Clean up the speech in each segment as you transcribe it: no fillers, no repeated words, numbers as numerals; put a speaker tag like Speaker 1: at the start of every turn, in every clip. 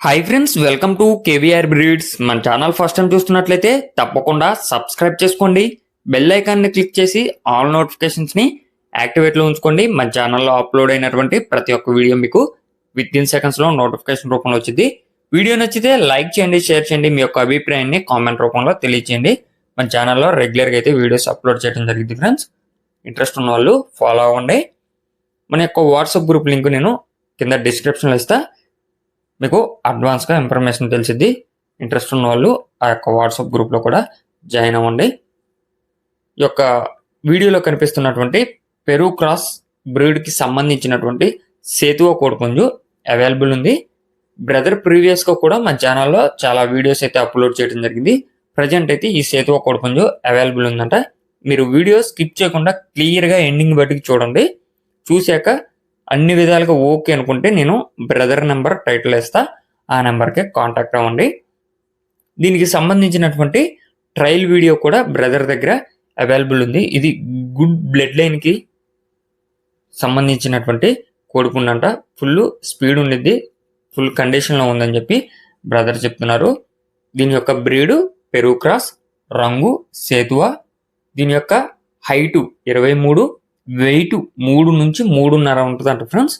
Speaker 1: Hi friends, welcome to KVR breeds. మన channel first time చూస్తున్నట్లయితే తప్పకుండా సబ్స్క్రైబ్ చేసుకోండి. బెల్ ఐకాన్ని క్లిక్ చేసి ఆల్ నోటిఫికేషన్స్ని యాక్టివేట్లో ఉంచుకోండి. మన ఛానల్లో అప్లోడ్ అయినటువంటి ప్రతి ఒక్క వీడియో మీకు విత్ ఇన్ సెకండ్స్లో నోటిఫికేషన్ రూపంలో వచ్చింది. వీడియో నచ్చితే లైక్ చేయండి, షేర్ చేయండి, మీ యొక్క అభిప్రాయాన్ని కామెంట్ రూపంలో తెలియచేయండి. మన ఛానల్లో రెగ్యులర్గా అయితే వీడియోస్ అప్లోడ్ చేయడం జరిగింది ఫ్రెండ్స్. ఇంట్రెస్ట్ ఉన్న వాళ్ళు ఫాలో అవ్వండి. మన యొక్క వాట్సాప్ గ్రూప్ లింక్ నేను కింద డిస్క్రిప్షన్లో ఇస్తా. మీకు అడ్వాన్స్గా ఇన్ఫర్మేషన్ తెలిసిద్ది. ఇంట్రెస్ట్ ఉన్న వాళ్ళు ఆ యొక్క వాట్సాప్ గ్రూప్లో కూడా జాయిన్ అవ్వండి. ఈ యొక్క వీడియోలో కనిపిస్తున్నటువంటి పెరూ క్రాస్ బ్రీడ్కి సంబంధించినటువంటి సేతువ కోడిపుంజు అవైలబుల్ ఉంది. బ్రదర్ ప్రీవియస్గా కూడా మన ఛానల్లో చాలా వీడియోస్ అయితే అప్లోడ్ చేయడం జరిగింది. ప్రజెంట్ అయితే ఈ సేతువ కోడిపుంజు అవైలబుల్ ఉందంట. మీరు వీడియో స్కిప్ చేయకుండా క్లియర్గా ఎండింగ్ బట్టికి చూడండి. చూశాక అన్ని విధాలుగా ఓకే అనుకుంటే నేను బ్రదర్ నెంబర్ టైటిల్ వేస్తా, ఆ నెంబర్కే కాంటాక్ట్ అవ్వండి. దీనికి సంబంధించినటువంటి ట్రయల్ వీడియో కూడా బ్రదర్ దగ్గర అవైలబుల్ ఉంది. ఇది గుడ్ బ్లడ్ లైన్కి సంబంధించినటువంటి కోడిపుండంట. ఫుల్ స్పీడ్ ఉండిద్ది, ఫుల్ కండిషన్లో ఉందని చెప్పి బ్రదర్ చెప్తున్నారు. దీని యొక్క బ్రీడు పెరూ క్రాస్, రంగు సేతువ. దీని యొక్క హైటు 23, వెయిట్ 3 నుంచి 3.5 ఉంటుంది అంట ఫ్రెండ్స్.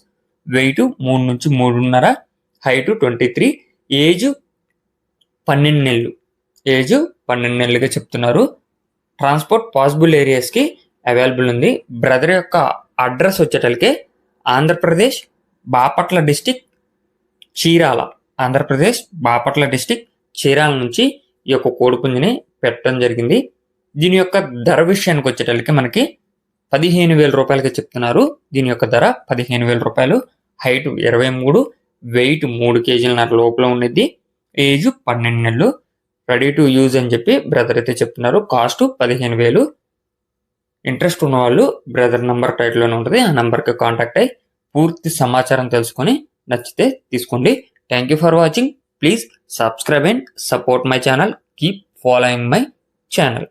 Speaker 1: వెయిట్ 3 నుంచి 3.5, హైట్ 23, ఏజ్ 12 నెలలు. ఏజ్ 12 నెలలుగా చెప్తున్నారు. ట్రాన్స్పోర్ట్ పాసిబుల్ ఏరియాస్కి అవైలబుల్ ఉంది. బ్రదర్ యొక్క అడ్రస్ వచ్చేటలకే ఆంధ్రప్రదేశ్ బాపట్ల డిస్టిక్ చీరాల. ఆంధ్రప్రదేశ్ బాపట్ల డిస్టిక్ చీరాల నుంచి ఈ యొక్క కోడిపుంజిని పెట్టడం జరిగింది. దీని యొక్క ధర విషయానికి వచ్చేటలకి మనకి 15,000 రూపాయలకి చెప్తున్నారు. దీని యొక్క ధర 15,000 రూపాయలు. హైట్ 23, వెయిట్ 3 kg లోపల ఉండిద్ది. ఏజ్ 12 నెలలు. రెడీ టు యూజ్ అని చెప్పి బ్రదర్ అయితే చెప్తున్నారు. కాస్ట్ 15,000. ఇంట్రెస్ట్ ఉన్న వాళ్ళు బ్రదర్ నెంబర్ టైటిల్లోనే ఉంటుంది, ఆ నెంబర్కి కాంటాక్ట్ అయ్యి పూర్తి సమాచారం తెలుసుకొని నచ్చితే తీసుకోండి. Thank you for watching. Please subscribe and support my channel. Keep following my channel.